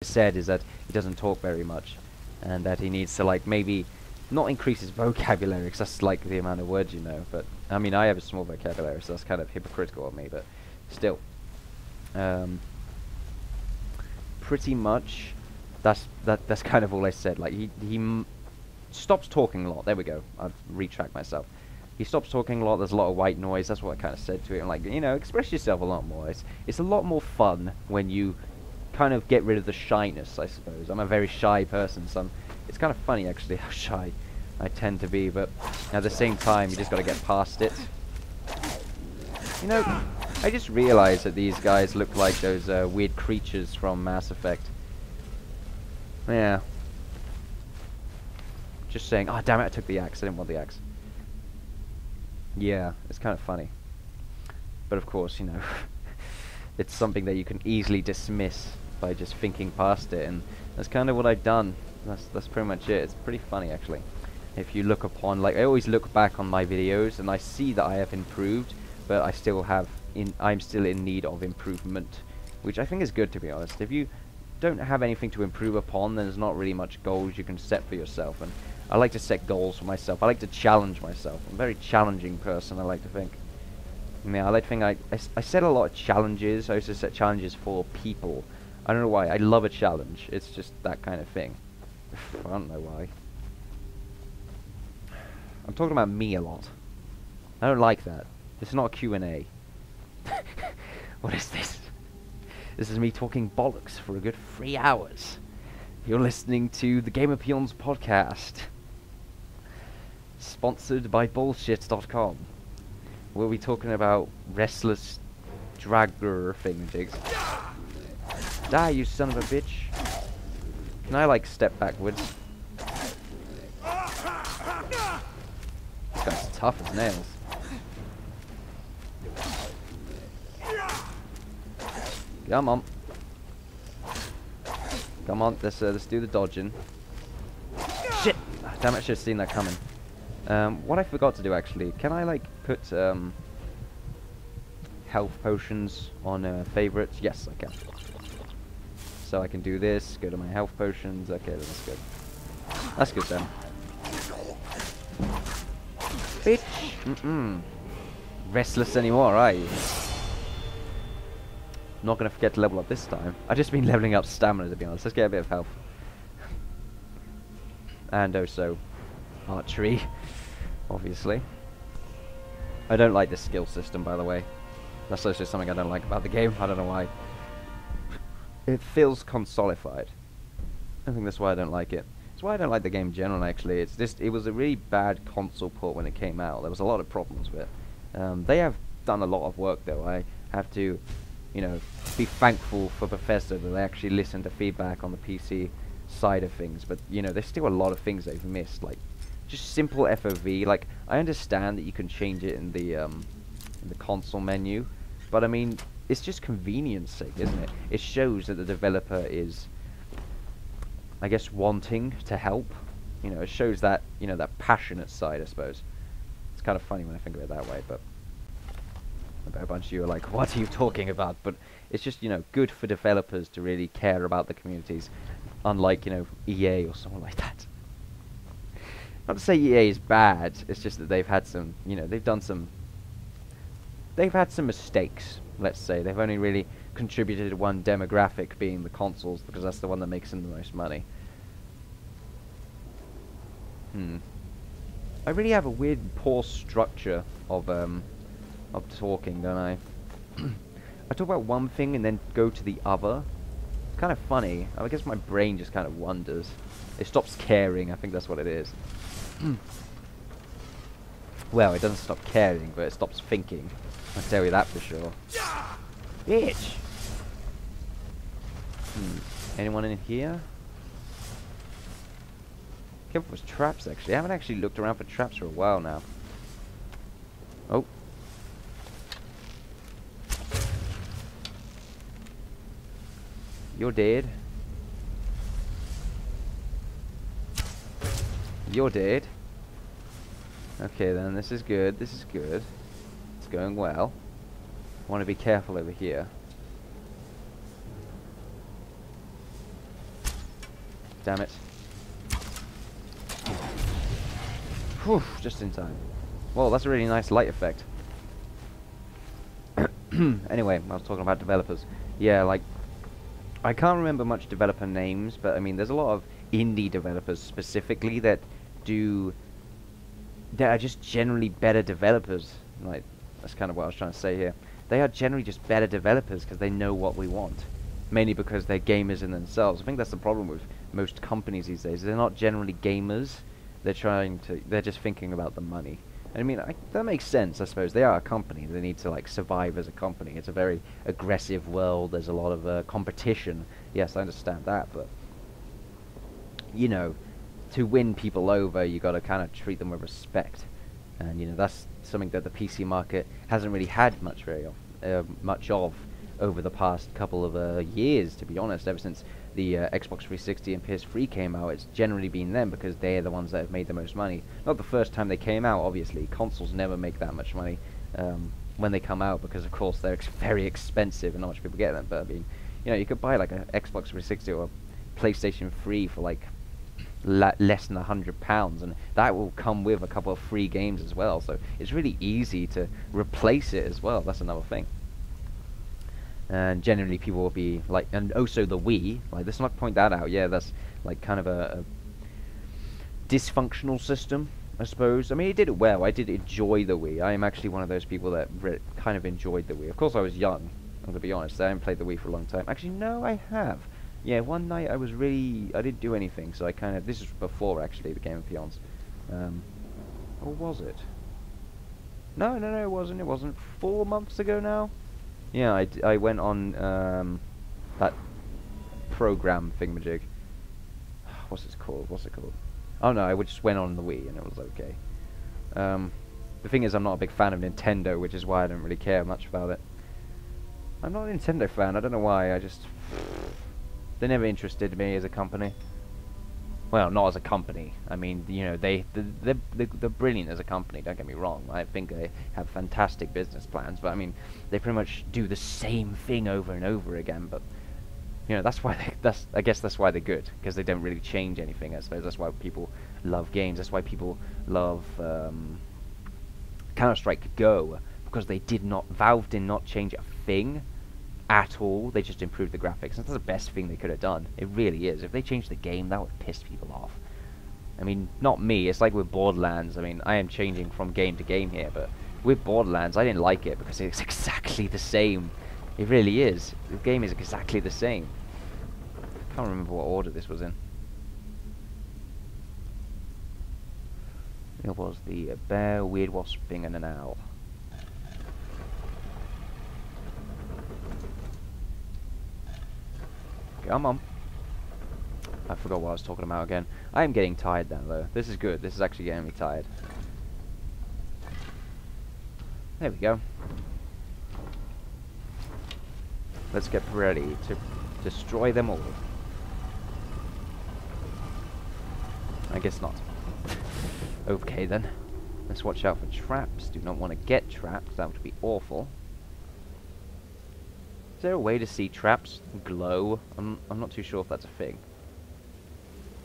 said is that he doesn't talk very much, and that he needs to like maybe not increase his vocabulary, because that's like the amount of words you know. But I mean, I have a small vocabulary, so that's kind of hypocritical of me. But still, pretty much, that's kind of all I said. Like he stops talking a lot. There we go. I've retracked myself. He stops talking a lot. There's a lot of white noise. That's what I kind of said to him. Like, you know, express yourself a lot more. It's a lot more fun when you kind of get rid of the shyness, I suppose. I'm a very shy person, so it's kind of funny actually how shy I tend to be. But at the same time, you just got to get past it. You know, I just realized that these guys look like those weird creatures from Mass Effect. Yeah. Just saying. Oh, damn it! I took the axe. I didn't want the axe. Yeah, it's kind of funny. But of course, you know, it's something that you can easily dismiss by just thinking past it, and that's kind of what I've done. That's pretty much it. It's pretty funny actually. If you look upon, like, I always look back on my videos and I see that I have improved, but I'm still in need of improvement, which I think is good, to be honest. If you don't have anything to improve upon, then there's not really much goals you can set for yourself, and I like to set goals for myself. I like to challenge myself. I'm a very challenging person, I like to think. I mean, I like to think I set a lot of challenges. I used to set challenges for people. I don't know why. I love a challenge. It's just that kind of thing. I don't know why. I'm talking about me a lot. I don't like that. It's not a Q&A. What is this? This is me talking bollocks for a good 3 hours. You're listening to the Game of Peons podcast. Sponsored by bullshit.com. We'll be talking about restless dragger thingamajigs. Die, you son of a bitch. Can I, like, step backwards? This guy's tough as nails. Come on. Come on, let's do the dodging. Shit! Ah, damn it, I should have seen that coming. What I forgot to do, actually, can I, like, put, health potions on, favorites? Yes, I can. So I can do this, go to my health potions. Okay, that's good. That's good, then. Bitch! Restless anymore, are you? Not gonna forget to level up this time. I've just been leveling up stamina, to be honest. Let's get a bit of health. And also archery, obviously. I don't like this skill system, by the way. That's also something I don't like about the game. I don't know why. It feels consolified. I think that's why I don't like it. It's why I don't like the game in general, actually. It's just, it was a really bad console port when it came out. There was a lot of problems with it. They have done a lot of work, though. I have to, you know, be thankful for Bethesda that they actually listened to feedback on the PC side of things. But, you know, there's still a lot of things they've missed. Like, just simple FOV. Like, I understand that you can change it in the console menu. But, I mean, it's just convenience sake, isn't it? It shows that the developer is, I guess, wanting to help. You know, it shows that, you know, that passionate side, I suppose. It's kind of funny when I think of it that way, but I bet a bunch of you are like, what are you talking about? But it's just, you know, good for developers to really care about the communities, unlike, you know, EA or someone like that. Not to say EA is bad, it's just that they've had some, you know, they've had some mistakes, let's say. They've only really contributed to one demographic, being the consoles, because that's the one that makes them the most money. I really have a weird, poor structure of talking, don't I? I talk about one thing and then go to the other. It's kind of funny. I guess my brain just kind of wanders. It stops caring, I think that's what it is. Well, it doesn't stop caring, but it stops thinking. I'll tell you that for sure. Bitch! Anyone in here? Careful with traps, actually. I haven't actually looked around for traps for a while now. Oh. You're dead. You're dead. Okay then, this is good. This is good. It's going well. I want to be careful over here. damn it. Whew, just in time. Well, that's a really nice light effect. Anyway, I was talking about developers. Yeah, like, I can't remember much developer names, but I mean, there's a lot of indie developers specifically that are just generally better developers. Like, that's kind of what I was trying to say here. They are generally just better developers because they know what we want. Mainly because they're gamers in themselves. I think that's the problem with most companies these days. They're not generally gamers. They're just thinking about the money. And I mean, that makes sense, I suppose. They are a company. They need to, like, survive as a company. It's a very aggressive world. There's a lot of competition. Yes, I understand that, but, you know, to win people over, you got to kind of treat them with respect. And, you know, that's something that the PC market hasn't really had much of over the past couple of years, to be honest. Ever since the Xbox 360 and PS3 came out, it's generally been them because they're the ones that have made the most money. Not the first time they came out, obviously. Consoles never make that much money when they come out because, of course, they're very expensive and not much people get them. But, I mean, you know, you could buy, like, an Xbox 360 or a PlayStation 3 for, like, less than £100, and that will come with a couple of free games as well. So it's really easy to replace it as well. That's another thing. And generally people will be like, and also the Wii, like, let's not point that out. Yeah, that's like kind of a dysfunctional system, I suppose. I mean, it did it well. I did enjoy the Wii. I am actually one of those people that kind of enjoyed the Wii. Of course, I was young, I'm gonna be honest. I haven't played the Wii for a long time. Actually, no, I have. Yeah, one night I didn't do anything, so I kind of, this is before actually the Game of Peons. Or was it? No, it wasn't. It wasn't. 4 months ago now. Yeah, I went on that program thingamajig. What's it called? Oh no, I just went on the Wii and it was okay. The thing is, I'm not a big fan of Nintendo, which is why I don't really care much about it. I'm not a Nintendo fan. I don't know why. They never interested me as a company. Well, not as a company. I mean, you know, they're brilliant as a company, don't get me wrong. I think they have fantastic business plans, but I mean, they pretty much do the same thing over and over again. But, you know, that's why I guess that's why they're good, because they don't really change anything. I suppose that's why people love games. That's why people love Counter-Strike Go, because Valve did not change a thing at all. They just improved the graphics. That's the best thing they could have done. It really is. If they changed the game, that would piss people off. I mean, not me. It's like with Borderlands. I mean, I am changing from game to game here, but with Borderlands, I didn't like it because it's exactly the same. It really is. The game is exactly the same. I can't remember what order this was in. It was the bear, weird wasp thing, and an owl. Come on. I forgot what I was talking about again. I am getting tired now, though. This is good. This is actually getting me tired. There we go. Let's get ready to destroy them all. I guess not. Okay, then. Let's watch out for traps. Do not want to get trapped. That would be awful. Is there a way to see traps glow? I'm not too sure if that's a thing.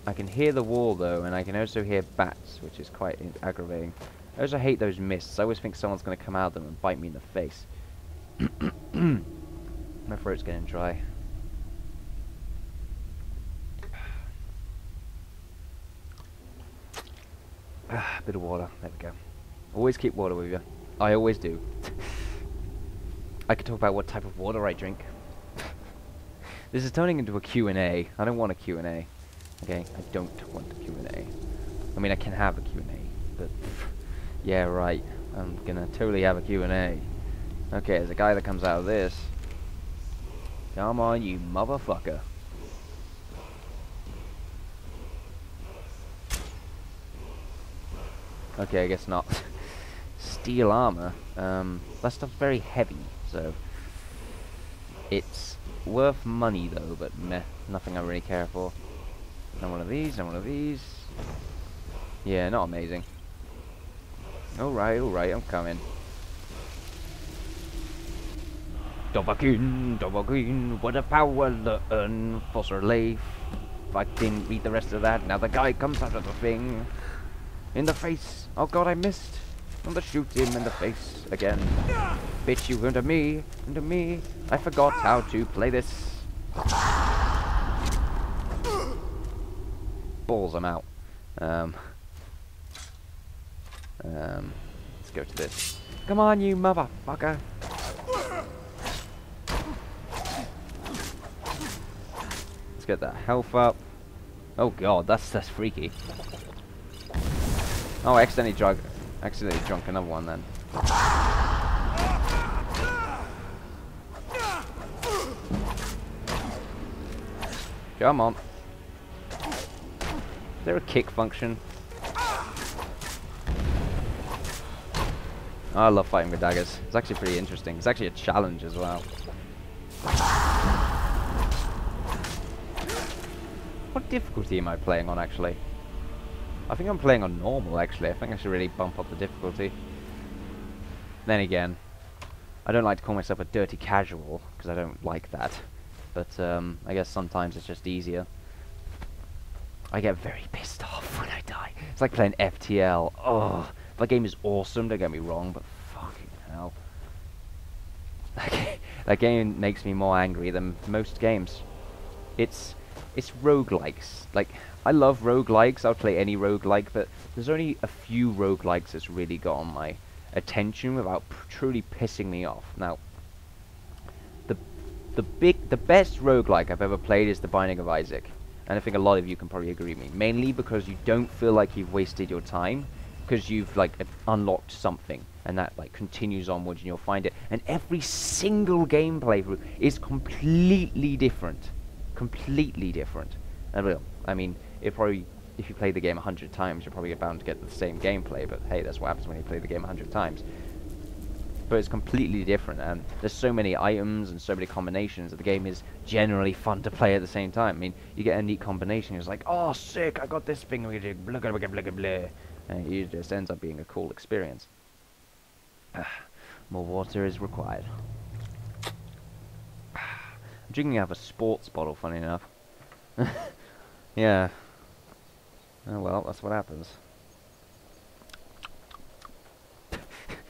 I can hear the wall though, and I can also hear bats, which is quite aggravating. I also hate those mists. I always think someone's going to come out of them and bite me in the face. My throat's getting dry. Bit of water. There we go. Always keep water with you. I always do. I could talk about what type of water I drink. This is turning into a Q&A. I don't want a Q&A. Okay, I don't want a Q&A. I mean, I can have a Q&A, but yeah, right. I'm gonna totally have a Q&A. Okay, there's a guy that comes out of this. Come on, you motherfucker. Okay, I guess not. Steel armor. That stuff's very heavy, so it's worth money though, but meh, nothing I really care for. Not one of these, not one of these. Yeah, not amazing. Alright, I'm coming. Dobakin, what a power learn for life. if I didn't read the rest of that. Now the guy comes out of the thing. In the face. Oh god, I missed. I'm gonna shoot him in the face again. Bitch, you into me. Into me. I forgot how to play this. Balls, I'm out. Let's go to this. Come on, you motherfucker. Let's get that health up. Oh god, that's freaky. Oh, I accidentally drunk another one then. Come on. Is there a kick function? Oh, I love fighting with daggers. It's actually pretty interesting. It's actually a challenge as well. What difficulty am I playing on, actually? I think I'm playing on normal, actually. I think I should really bump up the difficulty. Then again, I don't like to call myself a dirty casual, because I don't like that. But, I guess sometimes it's just easier. I get very pissed off when I die. It's like playing FTL. Oh, that game is awesome, don't get me wrong, but fucking hell. That game makes me more angry than most games. It's roguelikes. Like, I love roguelikes, I'll play any roguelike, but there's only a few roguelikes that's really got on my attention without truly pissing me off. Now, the best roguelike I've ever played is The Binding of Isaac. And I think a lot of you can probably agree with me. Mainly because you don't feel like you've wasted your time, because you've like unlocked something, and that like continues onwards, and you'll find it. And every single game playthrough is completely different. Completely different. And I mean, if you play the game 100 times, you're probably bound to get the same gameplay. But hey, that's what happens when you play the game 100 times. But it's completely different, and there's so many items and so many combinations that the game is generally fun to play at the same time. I mean, you get a neat combination, it's like, oh sick, I got this thing, blah blah blah blah blah, and it just ends up being a cool experience. More water is required. I'm drinking out of a sports bottle, funny enough. Yeah. Oh well, that's what happens.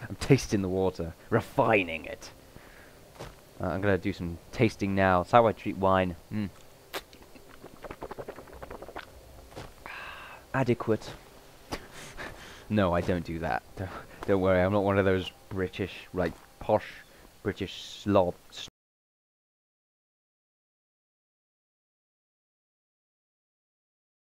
I'm tasting the water, refining it. I'm gonna do some tasting now. It's how I treat wine. Adequate. No, I don't do that. Don't worry, I'm not one of those British, like, posh British